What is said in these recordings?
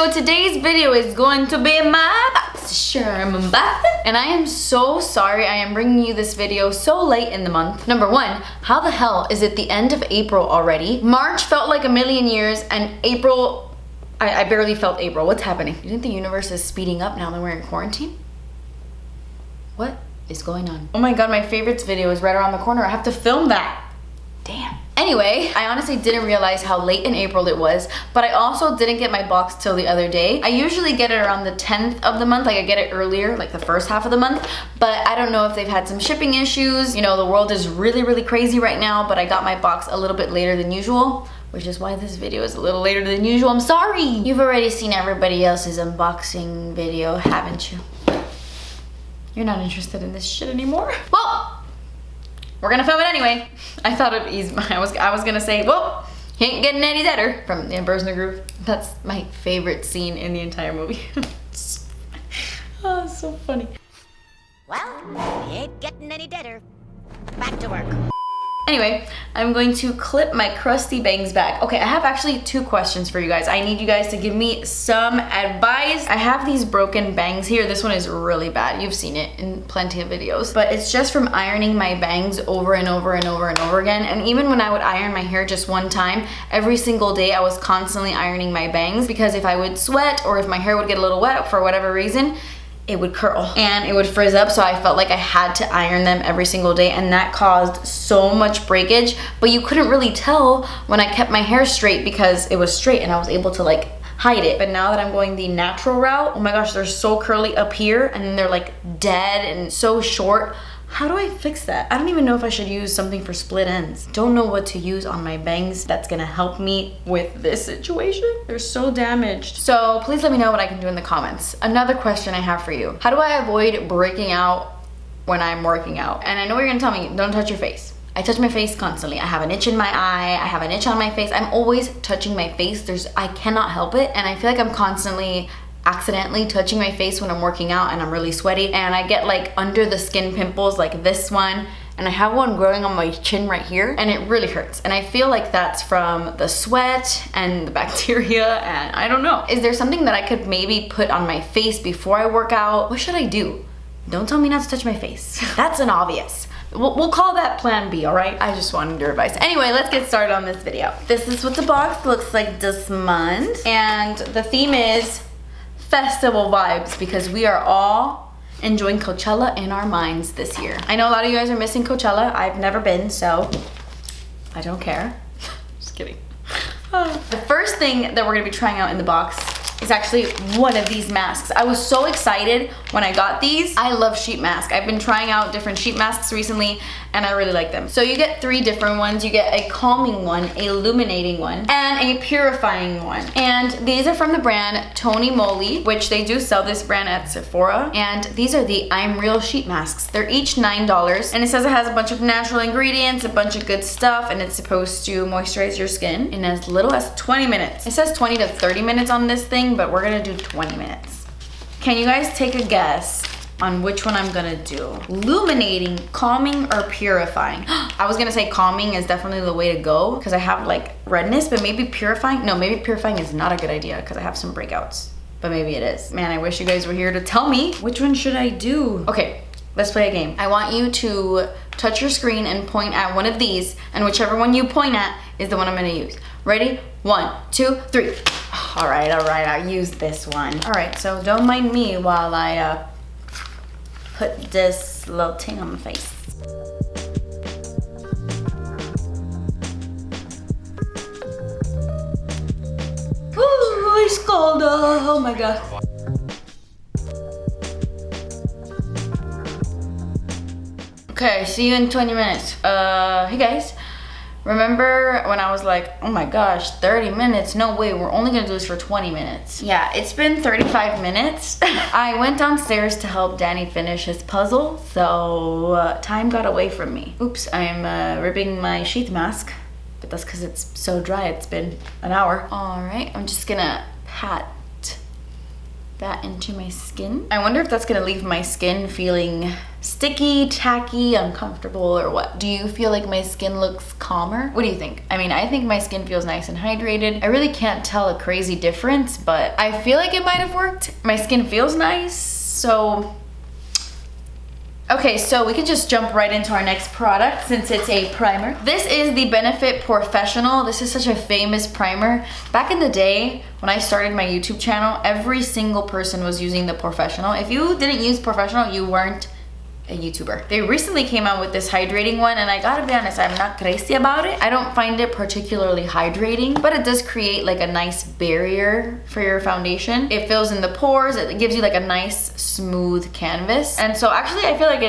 So today's video is going to be my Boxycharm unboxing. And I am so sorry I am bringing you this video so late in the month. Number one, how the hell is it the end of April already? March felt like a million years and April, I barely felt April. What's happening? You think the universe is speeding up now that we're in quarantine? What is going on? Oh my god, my favorites video is right around the corner. I have to film that. Damn. Anyway, I honestly didn't realize how late in April it was, but I also didn't get my box till the other day. I usually get it around the 10th of the month, like I get it earlier, like the first half of the month, but I don't know if they've had some shipping issues. You know, the world is really crazy right now, but I got my box a little bit later than usual, which is why this video is a little later than usual. I'm sorry. You've already seen everybody else's unboxing video, haven't you? You're not interested in this shit anymore? Well, we're gonna film it anyway. I thought of ease. I was gonna say, well, he ain't getting any better from the Emperor's New Groove. That's my favorite scene in the entire movie. Oh, it's so funny. Well, he ain't getting any deader. Back to work. Anyway, I'm going to clip my crusty bangs back. Okay, I have actually two questions for you guys. I need you guys to give me some advice. I have these broken bangs here. This one is really bad. You've seen it in plenty of videos, but it's just from ironing my bangs over and over and over and over again. And even when I would iron my hair just one time, every single day I was constantly ironing my bangs because if I would sweat or if my hair would get a little wet for whatever reason, it would curl and it would frizz up, so I felt like I had to iron them every single day, and that caused so much breakage. But you couldn't really tell when I kept my hair straight because it was straight and I was able to like hide it. But now that I'm going the natural route, oh my gosh, they're so curly up here and then they're like dead and so short. How do I fix that? I don't even know if I should use something for split ends. Don't know what to use on my bangs that's gonna help me with this situation. They're so damaged. So please let me know what I can do in the comments. Another question I have for you. How do I avoid breaking out when I'm working out? And I know you're gonna tell me, don't touch your face. I touch my face constantly. I have an itch in my eye. I have an itch on my face. I'm always touching my face. I cannot help it. And I feel like I'm constantly accidentally touching my face when I'm working out and I'm really sweaty, and I get like under the skin pimples like this one, and I have one growing on my chin right here and it really hurts, and I feel like that's from the sweat and the bacteria, and I don't know. Is there something that I could maybe put on my face before I work out? What should I do? Don't tell me not to touch my face. That's an obvious. We'll call that plan B, all right? I just wanted your advice. Anyway, let's get started on this video. This is what the box looks like this month, and the theme is festival vibes because we are all enjoying Coachella in our minds this year. I know a lot of you guys are missing Coachella. I've never been, so I don't care. Just kidding. The first thing that we're gonna be trying out in the box is actually one of these masks. I was so excited when I got these. I love sheet mask. I've been trying out different sheet masks recently and I really like them. So you get three different ones. You get a calming one, a illuminating one, and a purifying one. And these are from the brand Tony Moly, which they do sell this brand at Sephora. And these are the I'm Real sheet masks. They're each $9. And it says it has a bunch of natural ingredients, a bunch of good stuff, and it's supposed to moisturize your skin in as little as 20 minutes. It says 20 to 30 minutes on this thing, but we're gonna do 20 minutes. Can you guys take a guess on which one I'm gonna do? Illuminating, calming, or purifying? I was gonna say calming is definitely the way to go because I have like redness, but maybe purifying? No, maybe purifying is not a good idea because I have some breakouts, but maybe it is. Man, I wish you guys were here to tell me which one should I do. Okay, let's play a game. I want you to touch your screen and point at one of these, and whichever one you point at is the one I'm gonna use. Ready? 1, 2, 3. All right, I used this one. All right, so don't mind me while I put this little thing on my face. Ooh, it's cold, oh my God. Okay, see you in 20 minutes. Hey guys. Remember when I was like, oh my gosh, 30 minutes? No way, we're only gonna do this for 20 minutes. Yeah, it's been 35 minutes. I went downstairs to help Danny finish his puzzle, so time got away from me. Oops, I'm ripping my sheet mask, but that's because it's so dry, it's been an hour. All right, I'm just gonna pat that into my skin. I wonder if that's gonna leave my skin feeling sticky, tacky, uncomfortable, or what? Do you feel like my skin looks calmer? What do you think? I mean, I think my skin feels nice and hydrated. I really can't tell a crazy difference, but I feel like it might have worked. My skin feels nice, so... Okay, so we can just jump right into our next product since it's a primer. This is the Benefit POREfessional. This is such a famous primer. Back in the day, when I started my YouTube channel, every single person was using the POREfessional. If you didn't use POREfessional, you weren't a YouTuber. They recently came out with this hydrating one, and I gotta be honest, I'm not crazy about it. I don't find it particularly hydrating, but it does create like a nice barrier for your foundation. It fills in the pores, it gives you like a nice smooth canvas. And so actually I feel like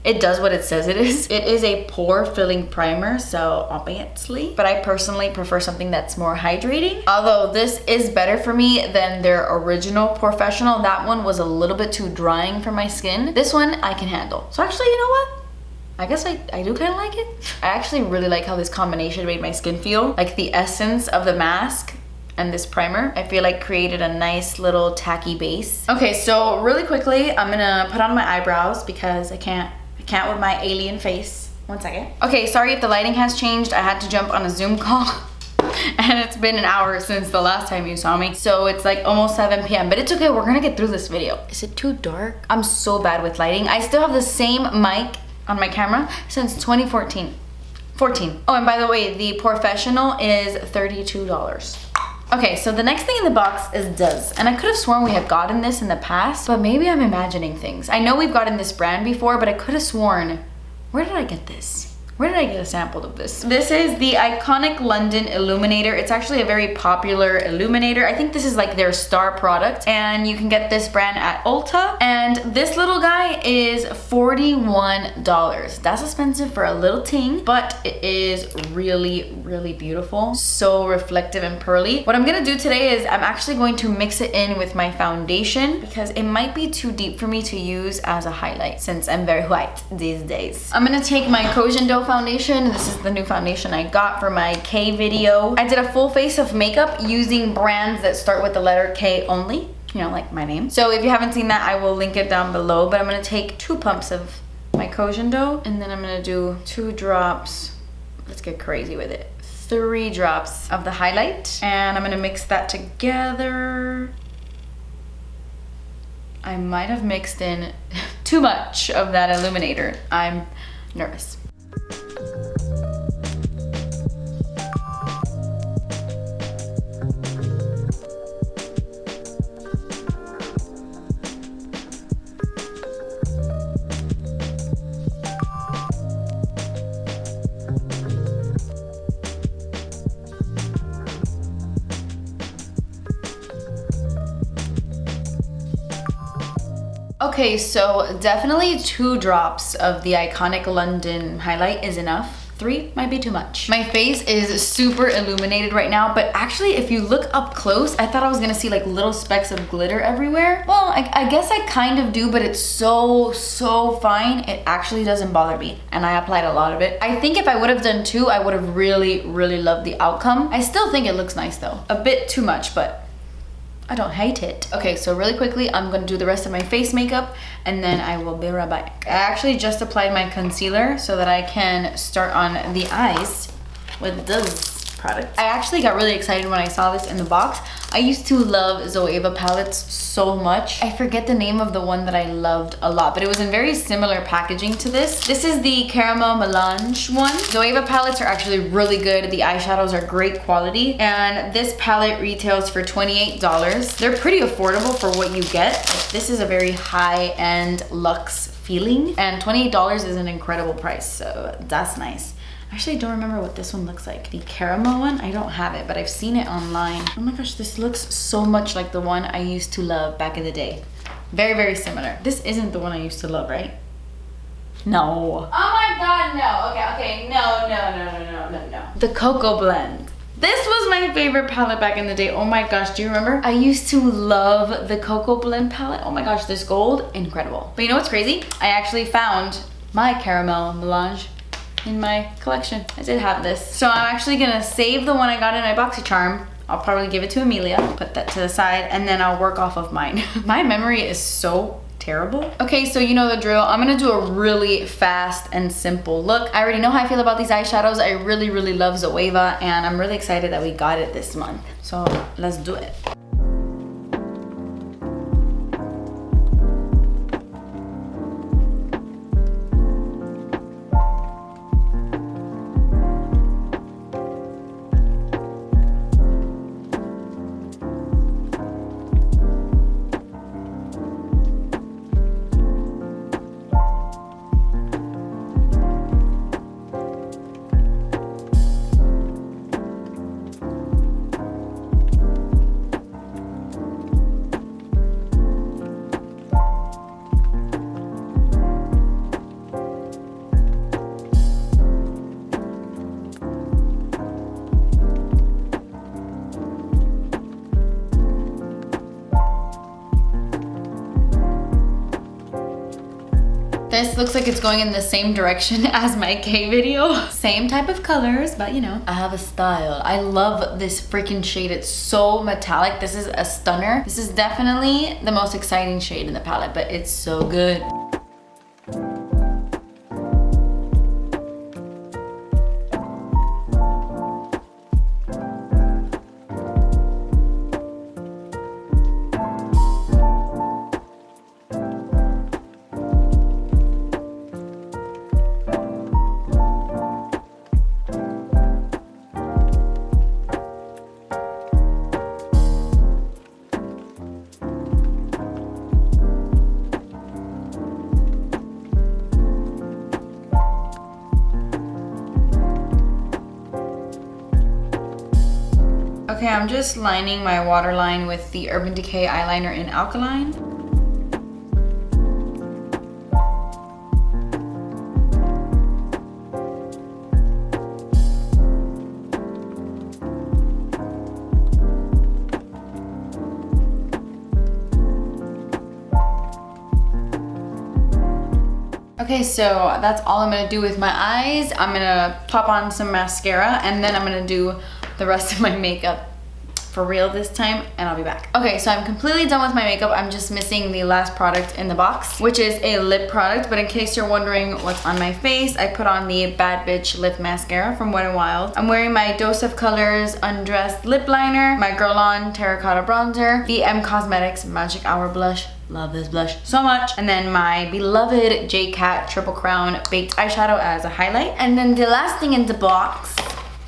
it does what it says it is. It is a pore filling primer, so obviously. But I personally prefer something that's more hydrating. Although this is better for me than their original POREfessional. That one was a little bit too drying for my skin. This one I can handle. So actually, you know what? I guess I do kind of like it. I actually really like how this combination made my skin feel. Like the essence of the mask and this primer, I feel like created a nice little tacky base. Okay, so really quickly, I'm gonna put on my eyebrows because I can't with my alien face. One second. Okay, sorry if the lighting has changed. I had to jump on a Zoom call and it's been an hour since the last time you saw me. So it's like almost 7 p.m. But it's okay, we're gonna get through this video. Is it too dark? I'm so bad with lighting. I still have the same mic on my camera since 2014. Oh, and by the way, the POREfessional is $32. Okay, so the next thing in the box is Duz. And I could have sworn we had gotten this in the past, but maybe I'm imagining things. I know we've gotten this brand before, but I could have sworn, where did I get this? Where did I get a sample of this? This is the iconic London Illuminator. It's actually a very popular illuminator. I think this is like their star product, and you can get this brand at Ulta. And this little guy is $41. That's expensive for a little ting, but it is really, really beautiful. So reflective and pearly. What I'm gonna do today is I'm actually going to mix it in with my foundation because it might be too deep for me to use as a highlight since I'm very white these days. I'm gonna take my Collagen foundation. This is the new foundation I got for my K video. I did a full face of makeup using brands that start with the letter K only, you know, like my name. So if you haven't seen that, I will link it down below, but I'm gonna take 2 pumps of my Collagen dough, and then I'm gonna do 2 drops, let's get crazy with it, 3 drops of the highlight, and I'm gonna mix that together. I might have mixed in too much of that illuminator. I'm nervous. Okay, so definitely 2 drops of the iconic London highlight is enough. 3 might be too much. My face is super illuminated right now, but actually if you look up close, I thought I was gonna see like little specks of glitter everywhere. Well, I guess I kind of do, but it's so fine. It actually doesn't bother me, and I applied a lot of it. I think if I would have done 2, I would have really loved the outcome. I still think it looks nice though. A bit too much, but I don't hate it. Okay, so really quickly, I'm gonna do the rest of my face makeup and then I will be right back. I actually just applied my concealer so that I can start on the eyes with this product. I actually got really excited when I saw this in the box. I used to love Zoeva palettes so much. I forget the name of the one that I loved a lot, but it was in very similar packaging to this. This is the Caramel Melange one. Zoeva palettes are actually really good. The eyeshadows are great quality, and this palette retails for $28. They're pretty affordable for what you get. Like, this is a very high-end luxe feeling, and $28 is an incredible price, so that's nice. I actually don't remember what this one looks like. The caramel one, I don't have it, but I've seen it online. Oh my gosh, this looks so much like the one I used to love back in the day. Very similar. This isn't the one I used to love, right? No. Oh my god, no. Okay, no. The Cocoa Blend. This was my favorite palette back in the day. Oh my gosh, do you remember? I used to love the Cocoa Blend palette. Oh my gosh, this gold, incredible. But you know what's crazy? I actually found my Caramel Melange in my collection. I did have this. So I'm actually gonna save the one I got in my Boxycharm I'll probably give it to Amelia, put that to the side, and then I'll work off of mine. My memory is so terrible. Okay, so you know the drill. I'm gonna do a really fast and simple look. I already know how I feel about these eyeshadows. I really, really love Zoeva, and I'm really excited that we got it this month. So let's do it. This looks like it's going in the same direction as my K video. Same type of colors, but you know, I have a style. I love this freaking shade. It's so metallic. This is a stunner. This is definitely the most exciting shade in the palette, but it's so good. Okay, I'm just lining my waterline with the Urban Decay eyeliner in Alkaline. Okay, so that's all I'm gonna do with my eyes. I'm gonna pop on some mascara and then I'm gonna do the rest of my makeup for real this time, and I'll be back. Okay, so I'm completely done with my makeup. I'm just missing the last product in the box, which is a lip product, but in case you're wondering what's on my face, I put on the Bad Bitch Lip Mascara from Wet n Wild. I'm wearing my Dose of Colors Undressed Lip Liner, my Girl On Terracotta Bronzer, the M Cosmetics Magic Hour Blush. Love this blush so much. And then my beloved J Cat Triple Crown Baked Eyeshadow as a highlight. And then the last thing in the box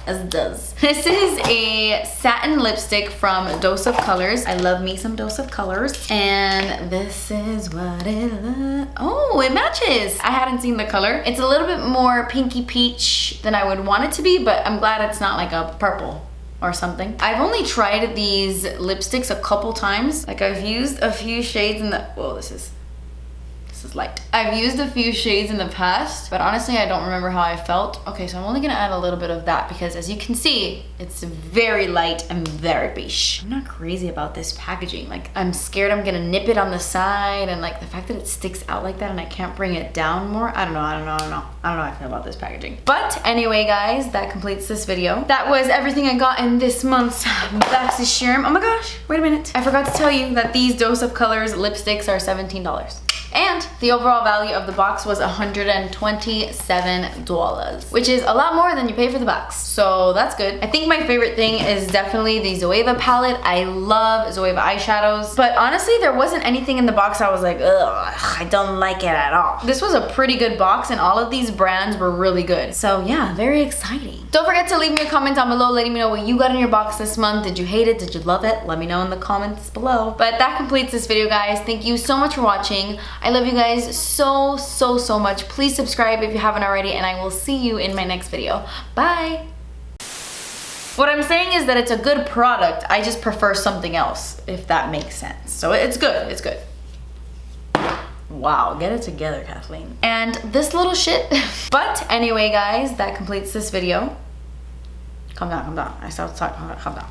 is this. This is a satin lipstick from Dose of Colors. I love me some Dose of Colors. And this is what it looks. Oh, it matches. I hadn't seen the color. It's a little bit more pinky peach than I would want it to be, but I'm glad it's not like a purple or something. I've only tried these lipsticks a couple times. Like I've used a few shades in the, whoa, this is light. I've used a few shades in the past, but honestly I don't remember how I felt. Okay, so I'm only gonna add a little bit of that because as you can see, it's very light and very beige. I'm not crazy about this packaging. Like I'm scared I'm gonna nip it on the side, and like the fact that it sticks out like that and I can't bring it down more. I don't know how I feel about this packaging. But anyway guys, that completes this video. That was everything I got in this month's Boxycharm. Oh my gosh, wait a minute. I forgot to tell you that these Dose of Colors lipsticks are $17. And the overall value of the box was $127, which is a lot more than you pay for the box. So that's good. I think my favorite thing is definitely the Zoeva palette. I love Zoeva eyeshadows, but honestly, there wasn't anything in the box I was like, ugh, I don't like it at all. This was a pretty good box and all of these brands were really good. So yeah, very exciting. Don't forget to leave me a comment down below letting me know what you got in your box this month. Did you hate it? Did you love it? Let me know in the comments below. But that completes this video, guys. Thank you so much for watching. I love you guys so much. Please subscribe if you haven't already, and I will see you in my next video. Bye. What I'm saying is that it's a good product. I just prefer something else, if that makes sense. So it's good. It's good. Wow, get it together, Kathleen. And this little shit. But anyway, guys, that completes this video. Calm down, calm down. I started talking. Calm down.